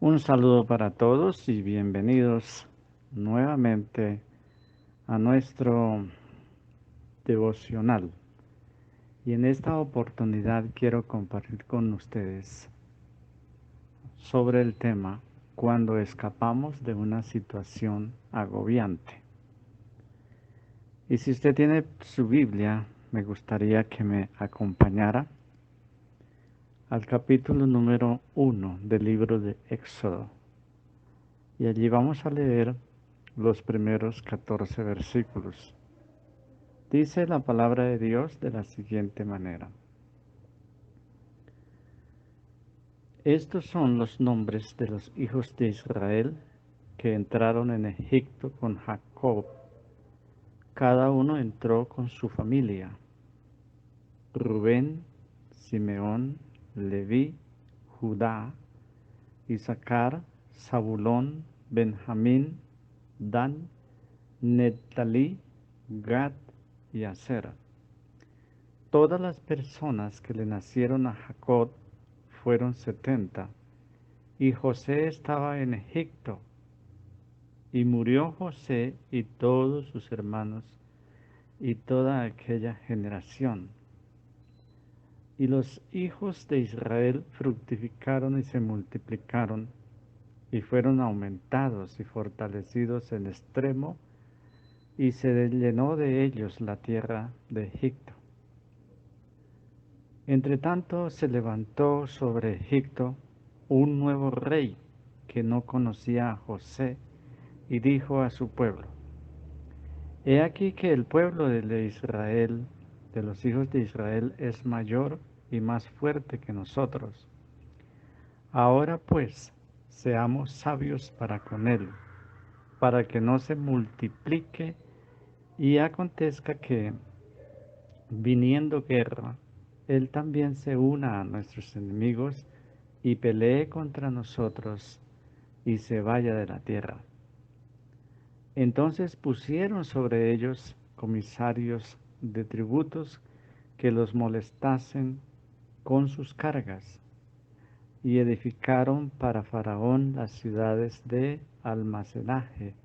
Un saludo para todos y bienvenidos nuevamente a nuestro devocional. Y en esta oportunidad quiero compartir con ustedes sobre el tema cuando escapamos de una situación agobiante. Y si usted tiene su Biblia, me gustaría que me acompañara al capítulo número 1 del libro de Éxodo. Y allí vamos a leer los primeros 14 versículos. Dice la palabra de Dios de la siguiente manera. Estos son los nombres de los hijos de Israel que entraron en Egipto con Jacob. Cada uno entró con su familia. Rubén, Simeón, Leví, Judá, Isaacar, Zabulón, Benjamín, Dan, Neftalí, Gad y Aser. Todas las personas que le nacieron a Jacob fueron 70, y José estaba en Egipto, y murió José y todos sus hermanos y toda aquella generación. Y los hijos de Israel fructificaron y se multiplicaron, y fueron aumentados y fortalecidos en extremo, y se llenó de ellos la tierra de Egipto. Entretanto se levantó sobre Egipto un nuevo rey que no conocía a José y dijo a su pueblo: He aquí que el pueblo de Israel, de los hijos de Israel, es mayor y más fuerte que nosotros. Ahora pues, seamos sabios para con él, para que no se multiplique y acontezca que, viniendo guerra, él también se una a nuestros enemigos y pelee contra nosotros y se vaya de la tierra. Entonces pusieron sobre ellos comisarios de tributos que los molestasen con sus cargas, y edificaron para Faraón las ciudades de almacenaje,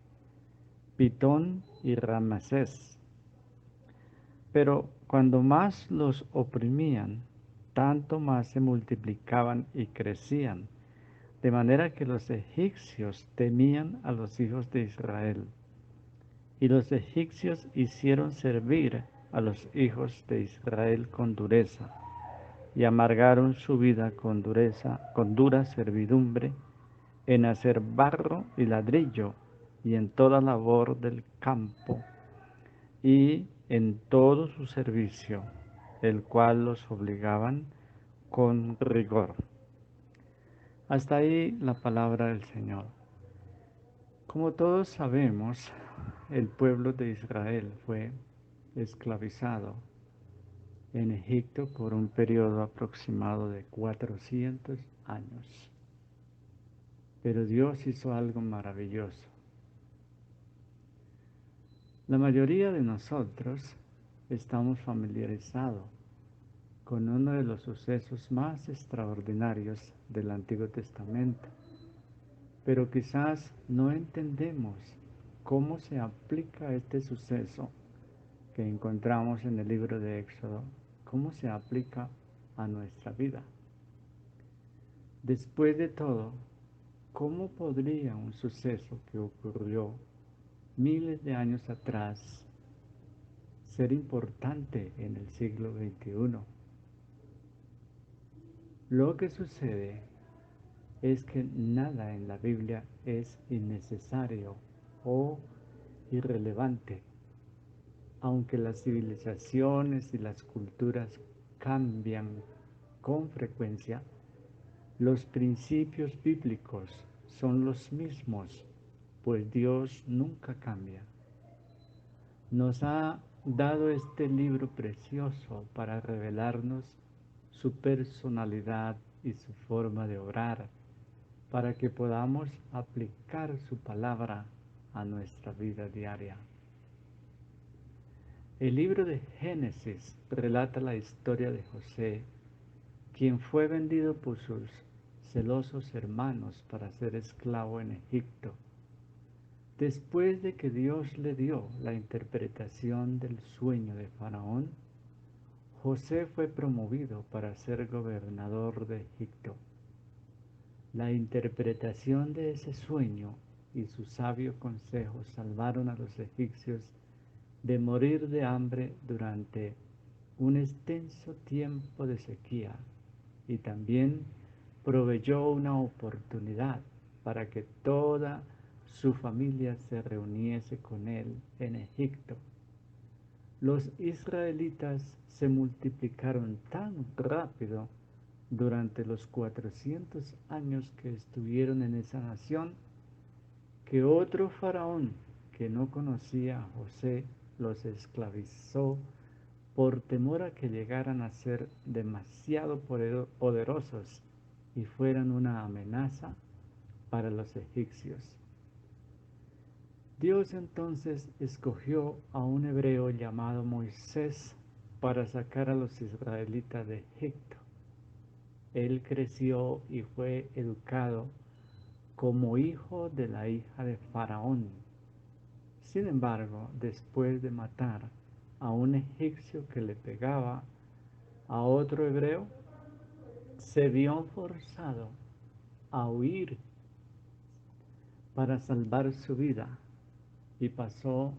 Pitón y Rameses. Pero cuando más los oprimían, tanto más se multiplicaban y crecían, de manera que los egipcios temían a los hijos de Israel. Y los egipcios hicieron servir a los hijos de Israel con dureza, y amargaron su vida con dureza, con dura servidumbre, en hacer barro y ladrillo, y en toda labor del campo, y en todo su servicio, el cual los obligaban con rigor. Hasta ahí la palabra del Señor. Como todos sabemos, el pueblo de Israel fue esclavizado en Egipto por un periodo aproximado de 400 años. Pero Dios hizo algo maravilloso. La mayoría de nosotros estamos familiarizados con uno de los sucesos más extraordinarios del Antiguo Testamento, pero quizás no entendemos cómo se aplica este suceso que encontramos en el libro de Éxodo, cómo se aplica a nuestra vida. Después de todo, ¿cómo podría un suceso que ocurrió miles de años atrás ser importante en el siglo XXI? Lo que sucede es que nada en la Biblia es innecesario o irrelevante. Aunque las civilizaciones y las culturas cambian con frecuencia, los principios bíblicos son los mismos, pues Dios nunca cambia. Nos ha dado este libro precioso para revelarnos su personalidad y su forma de obrar, para que podamos aplicar su palabra a nuestra vida diaria. El libro de Génesis relata la historia de José, quien fue vendido por sus celosos hermanos para ser esclavo en Egipto. Después de que Dios le dio la interpretación del sueño de Faraón, José fue promovido para ser gobernador de Egipto. La interpretación de ese sueño y su sabio consejo salvaron a los egipcios de morir de hambre durante un extenso tiempo de sequía, y también proveyó una oportunidad para que toda su familia se reuniese con él en Egipto. Los israelitas se multiplicaron tan rápido durante los 400 años que estuvieron en esa nación, que otro faraón que no conocía a José los esclavizó por temor a que llegaran a ser demasiado poderosos y fueran una amenaza para los egipcios. Dios entonces escogió a un hebreo llamado Moisés para sacar a los israelitas de Egipto. Él creció y fue educado como hijo de la hija de Faraón. Sin embargo, después de matar a un egipcio que le pegaba a otro hebreo, se vio forzado a huir para salvar su vida y pasó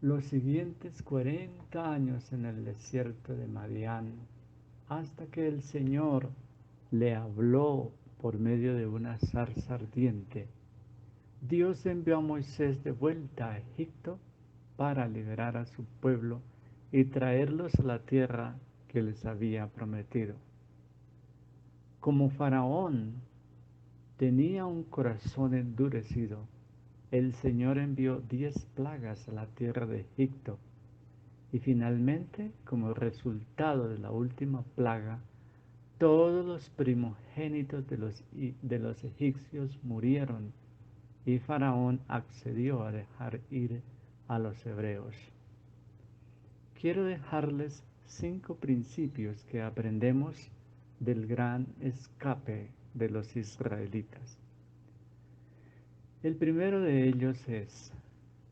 los siguientes 40 años en el desierto de Madián, hasta que el Señor le habló por medio de una zarza ardiente. Dios envió a Moisés de vuelta a Egipto para liberar a su pueblo y traerlos a la tierra que les había prometido. Como Faraón tenía un corazón endurecido, el Señor envió 10 plagas a la tierra de Egipto, y finalmente, como resultado de la última plaga, todos los primogénitos de los egipcios murieron, y Faraón accedió a dejar ir a los hebreos. Quiero dejarles 5 principios que aprendemos del gran escape de los israelitas. El primero de ellos es: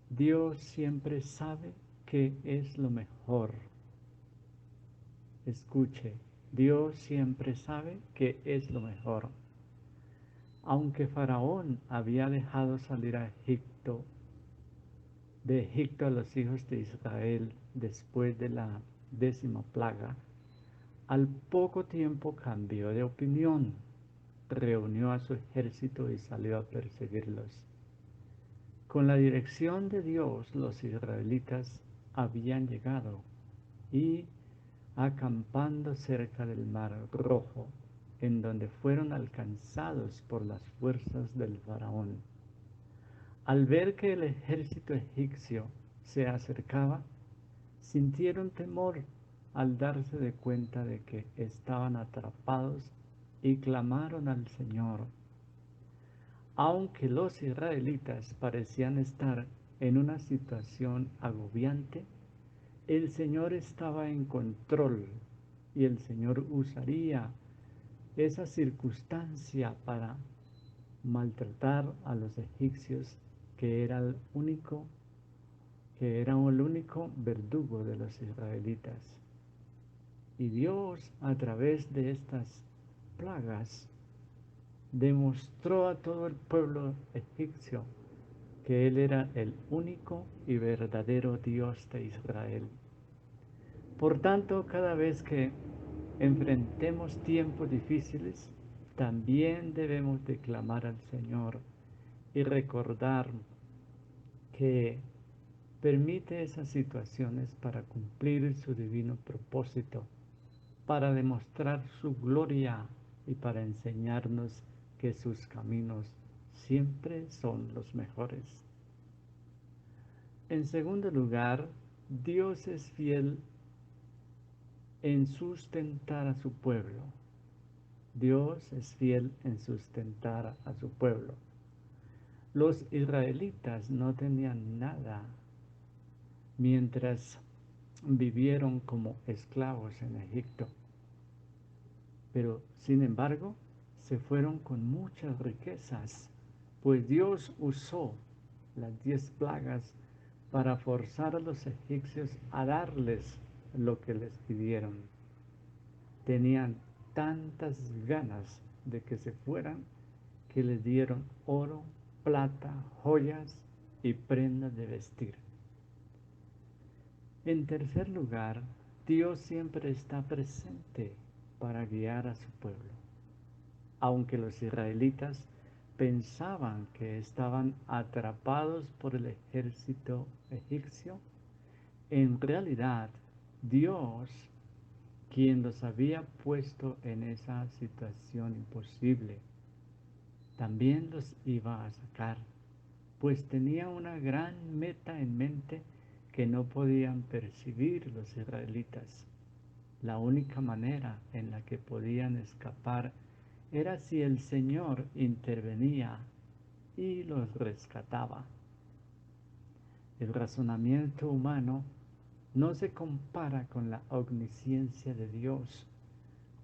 Dios siempre sabe qué es lo mejor. Escuche, Dios siempre sabe qué es lo mejor. Aunque Faraón había dejado salir de Egipto a los hijos de Israel después de la 10ª plaga, al poco tiempo cambió de opinión, reunió a su ejército y salió a perseguirlos. Con la dirección de Dios, los israelitas habían llegado y, acampando cerca del Mar Rojo, en donde fueron alcanzados por las fuerzas del faraón. Al ver que el ejército egipcio se acercaba, sintieron temor al darse de cuenta de que estaban atrapados y clamaron al Señor. Aunque los israelitas parecían estar en una situación agobiante, el Señor estaba en control y el Señor usaría esa circunstancia para maltratar a los egipcios, que era el único verdugo de los israelitas. Y Dios, a través de estas plagas, demostró a todo el pueblo egipcio que Él era el único y verdadero Dios de Israel. Por tanto, cada vez que enfrentemos tiempos difíciles, también debemos de clamar al Señor y recordar que permite esas situaciones para cumplir su divino propósito, para demostrar su gloria y para enseñarnos que sus caminos siempre son los mejores. En segundo lugar, Dios es fiel en sustentar a su pueblo. Dios es fiel en sustentar a su pueblo. Los israelitas no tenían nada mientras vivieron como esclavos en Egipto, pero sin embargo se fueron con muchas riquezas, pues Dios usó las 10 plagas para forzar a los egipcios a darles lo que les pidieron. Tenían tantas ganas de que se fueran que les dieron oro, plata, joyas y prendas de vestir. En tercer lugar, Dios siempre está presente para guiar a su pueblo. Aunque los israelitas pensaban que estaban atrapados por el ejército egipcio, en realidad Dios, quien los había puesto en esa situación imposible, también los iba a sacar, pues tenía una gran meta en mente que no podían percibir los israelitas. La única manera en la que podían escapar era si el Señor intervenía y los rescataba. El razonamiento humano no se compara con la omnisciencia de Dios,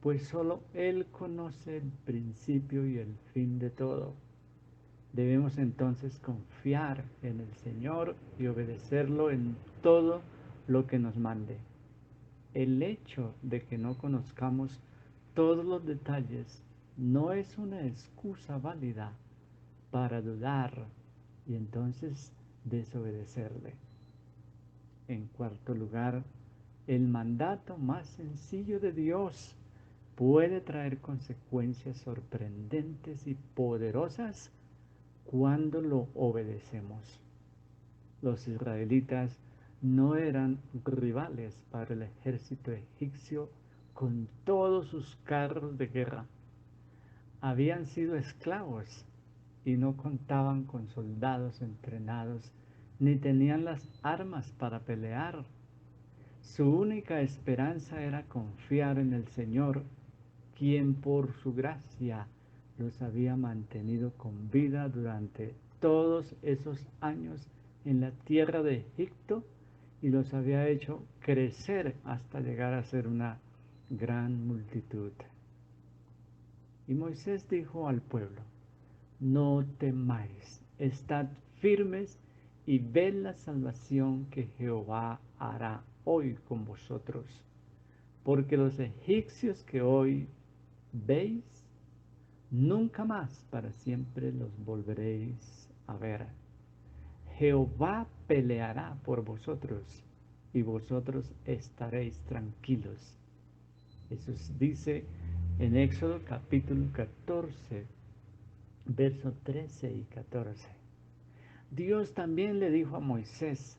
pues solo Él conoce el principio y el fin de todo. Debemos entonces confiar en el Señor y obedecerlo en todo lo que nos mande. El hecho de que no conozcamos todos los detalles no es una excusa válida para dudar y entonces desobedecerle. En cuarto lugar, el mandato más sencillo de Dios puede traer consecuencias sorprendentes y poderosas cuando lo obedecemos. Los israelitas no eran rivales para el ejército egipcio con todos sus carros de guerra. Habían sido esclavos y no contaban con soldados entrenados ni tenían las armas para pelear. Su única esperanza era confiar en el Señor, quien por su gracia los había mantenido con vida durante todos esos años en la tierra de Egipto y los había hecho crecer hasta llegar a ser una gran multitud. Y Moisés dijo al pueblo: no temáis, estad firmes y ved la salvación que Jehová hará hoy con vosotros, porque los egipcios que hoy veis, nunca más para siempre los volveréis a ver. Jehová peleará por vosotros y vosotros estaréis tranquilos. Eso dice en Éxodo capítulo 14, versos 13 y 14. Dios también le dijo a Moisés: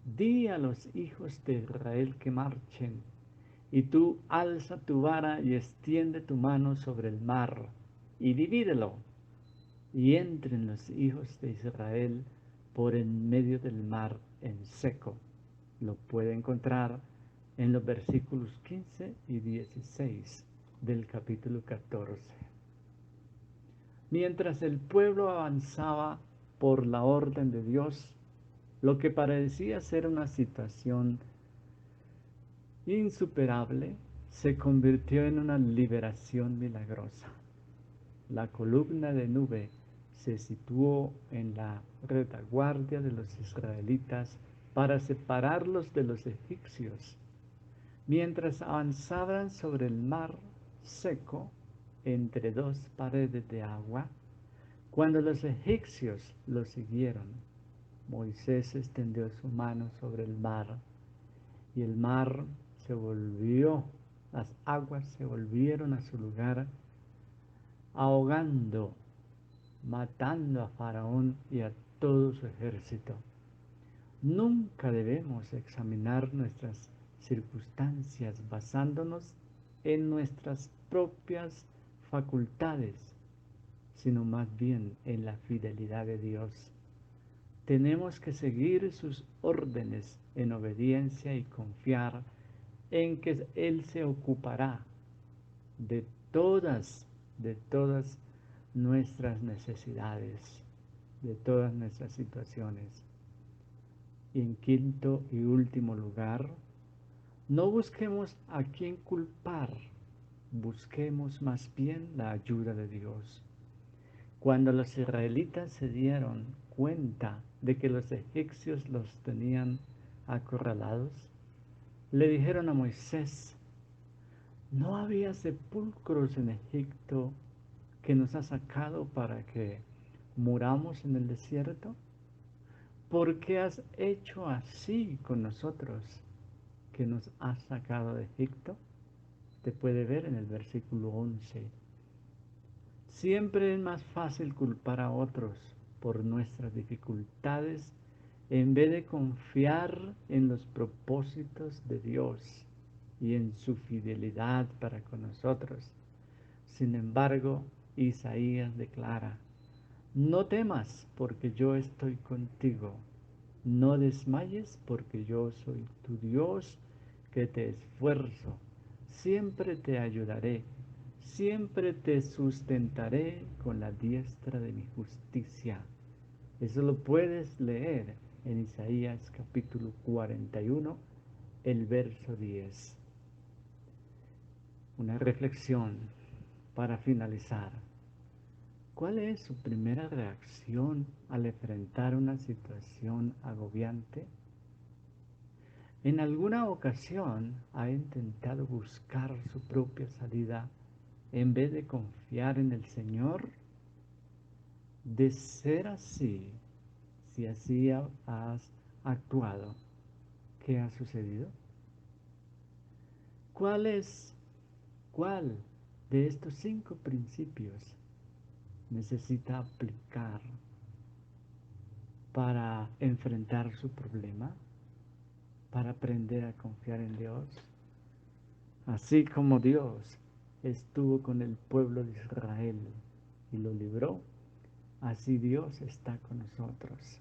di a los hijos de Israel que marchen, y tú alza tu vara y extiende tu mano sobre el mar, y divídelo, y entren los hijos de Israel por en medio del mar en seco. Lo puede encontrar en los versículos 15 y 16 del capítulo 14. Mientras el pueblo avanzaba por la orden de Dios, lo que parecía ser una situación insuperable se convirtió en una liberación milagrosa. La columna de nube se situó en la retaguardia de los israelitas para separarlos de los egipcios, mientras avanzaban sobre el mar seco entre dos paredes de agua. Cuando los egipcios los siguieron, Moisés extendió su mano sobre el mar, y el mar se volvió, las aguas se volvieron a su lugar, ahogando, matando a Faraón y a todo su ejército. Nunca debemos examinar nuestras circunstancias basándonos en nuestras propias facultades, sino más bien en la fidelidad de Dios. Tenemos que seguir sus órdenes en obediencia y confiar en que Él se ocupará de todas nuestras necesidades, de todas nuestras situaciones. Y en quinto y último lugar, no busquemos a quién culpar busquemos más bien la ayuda de Dios. Cuando los israelitas se dieron cuenta de que los egipcios los tenían acorralados, le dijeron a Moisés: ¿no había sepulcros en Egipto que nos ha sacado para que muramos en el desierto? ¿Por qué has hecho así con nosotros, que nos has sacado de Egipto? Te puede ver en el versículo 11. Siempre es más fácil culpar a otros por nuestras dificultades en vez de confiar en los propósitos de Dios y en su fidelidad para con nosotros. Sin embargo, Isaías declara: no temas, porque yo estoy contigo. No desmayes, porque yo soy tu Dios, que te esfuerzo. Siempre te ayudaré. Siempre te sustentaré con la diestra de mi justicia. Eso lo puedes leer en Isaías capítulo 41, el verso 10. Una reflexión para finalizar. ¿Cuál es su primera reacción al enfrentar una situación agobiante? ¿En alguna ocasión ha intentado buscar su propia salida en vez de confiar en el Señor? De ser así, si así has actuado, ¿qué ha sucedido? ¿Cuál de estos 5 principios necesita aplicar para enfrentar su problema, para aprender a confiar en Dios? Así como Dios estuvo con el pueblo de Israel y lo libró, así Dios está con nosotros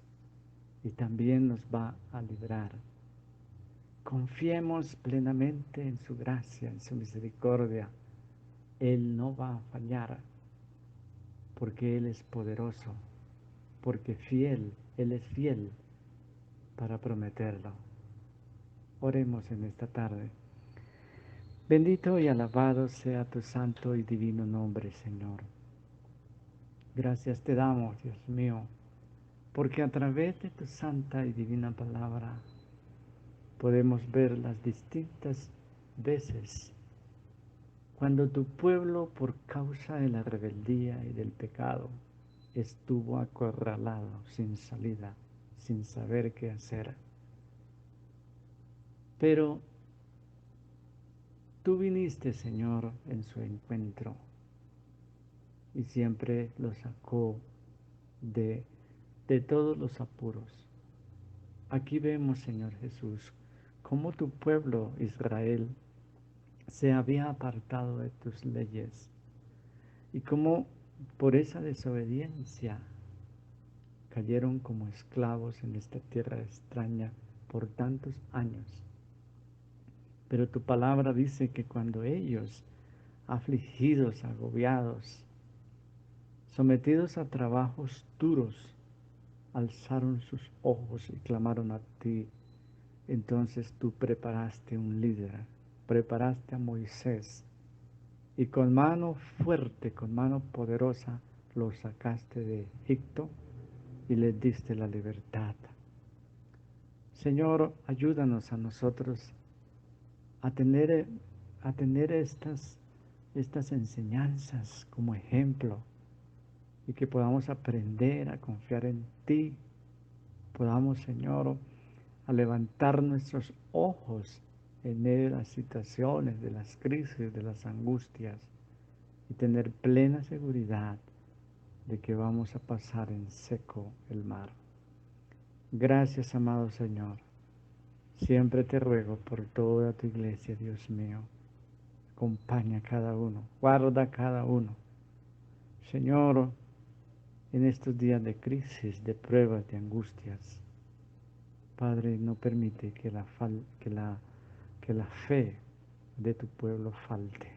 y también nos va a librar. Confiemos plenamente en su gracia, en su misericordia. Él no va a fallar, porque Él es poderoso, porque Él es fiel para prometerlo. Oremos en esta tarde. Bendito y alabado sea tu santo y divino nombre, Señor. Gracias te damos, Dios mío, porque a través de tu santa y divina palabra podemos ver las distintas veces cuando tu pueblo, por causa de la rebeldía y del pecado, estuvo acorralado, sin salida, sin saber qué hacer. Pero tú viniste, Señor, en su encuentro y siempre lo sacó de todos los apuros. Aquí vemos, Señor Jesús, cómo tu pueblo Israel se había apartado de tus leyes y cómo por esa desobediencia cayeron como esclavos en esta tierra extraña por tantos años. Pero tu palabra dice que cuando ellos, afligidos, agobiados, sometidos a trabajos duros, alzaron sus ojos y clamaron a ti, entonces tú preparaste un líder, preparaste a Moisés, y con mano fuerte, con mano poderosa, los sacaste de Egipto y les diste la libertad. Señor, ayúdanos a nosotros a tener estas enseñanzas como ejemplo y que podamos aprender a confiar en ti. Podamos, Señor, a levantar nuestros ojos en medio de las situaciones, de las crisis, de las angustias y tener plena seguridad de que vamos a pasar en seco el mar. Gracias, amado Señor. Siempre te ruego por toda tu iglesia, Dios mío. Acompaña a cada uno, guarda a cada uno. Señor, en estos días de crisis, de pruebas, de angustias, Padre, no permite que la fe de tu pueblo falte,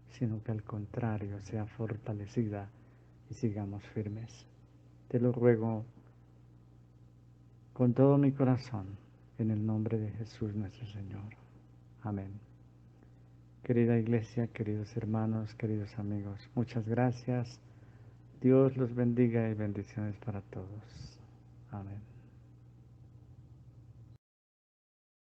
sino que al contrario sea fortalecida y sigamos firmes. Te lo ruego con todo mi corazón, en el nombre de Jesús nuestro Señor. Amén. Querida iglesia, queridos hermanos, queridos amigos, muchas gracias. Dios los bendiga y bendiciones para todos.